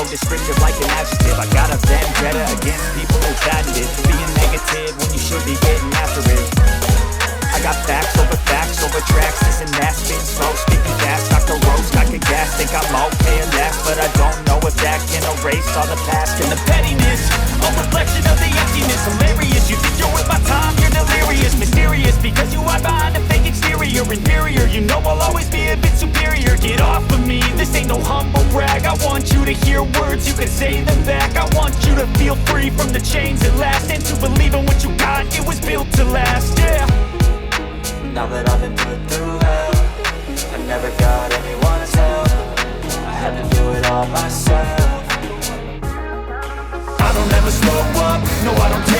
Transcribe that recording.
descriptive like an adjective. I got a vendetta against people who patented being negative when you should be getting after it. I got facts over tracks. Isn't that spin slow, speaking fast? Dr. Rose, got good gas, think I'm okay and last, but I don't know if that can erase all the past and the pettiness. A reflection of the emptiness, hilarious. You think you're worth my time, you're delirious. Mysterious, because you hide behind a fake exterior. Inferior, you know I'll always be a bit superior. Get off of me, this ain't no humble brag. I want you to hear words, you can say them back. I want you to feel free from the chains that last, and to believe in what you got, it was built to last, yeah. Now that I've been put through hell, I never got anyone's help. I had to do it all myself. I don't ever slow up, no I don't